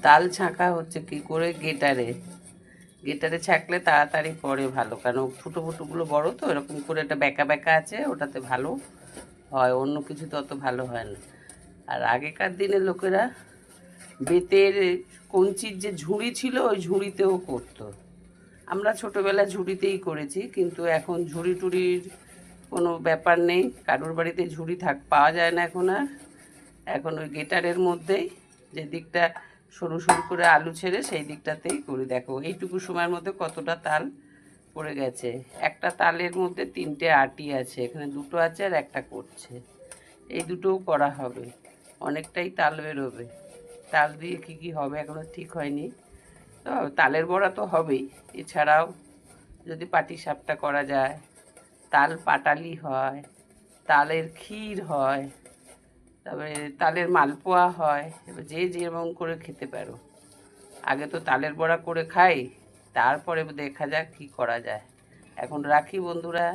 তাল ছাঁকা হচ্ছে কি করে, গেটারে গেটারে ছাঁকলে তাড়াতাড়ি পড়ে ভালো, কারণ ফুটো ফুটোগুলো বড় তো, এরকম করে একটা বেঁকা বেঁকা আছে, ওটাতে ভালো হয়, অন্য কিছুতে অত ভালো হয় না। আর আগেকার দিনের লোকেরা বেতের কঞ্চির যে ঝুড়ি ছিল ওই ঝুড়িতেও করতো। আমরা ছোটোবেলায় ঝুড়িতেই করেছি, কিন্তু এখন ঝুড়ি টুড়ির কোনো ব্যাপার নেই, কারোর বাড়িতে ঝুড়ি পাওয়া যায় না এখন আর। এখন ওই গেটারের মধ্যেই যে দিকটা সরু সরু করে আলু ছেড়ে সেই দিকটাতেই করি। দেখো এইটুকু সময়ের মধ্যে কতটা তাল পড়ে গেছে। একটা তালের মধ্যে 3টে আটি আছে, এখানে 2টো আছে আর একটা করছে। এই দুটোও করা হবে, অনেকটাই তাল বেরোবে। তাল দিয়ে কী কী হবে এখনও ঠিক হয়নি। তো তালের বড়া তো হবেই, এছাড়াও যদি পাটিসাপটা করা যায়, তাল পাটালি হয়, তালের ক্ষীর হয়, তবে তালের মালপোয়া হয়। এবার যে যেমন করে খেতে পারো। আগে তো তালের বড়া করে খাই, তারপরে দেখা যাক কী করা যায়। এখন রাখি বন্ধুরা।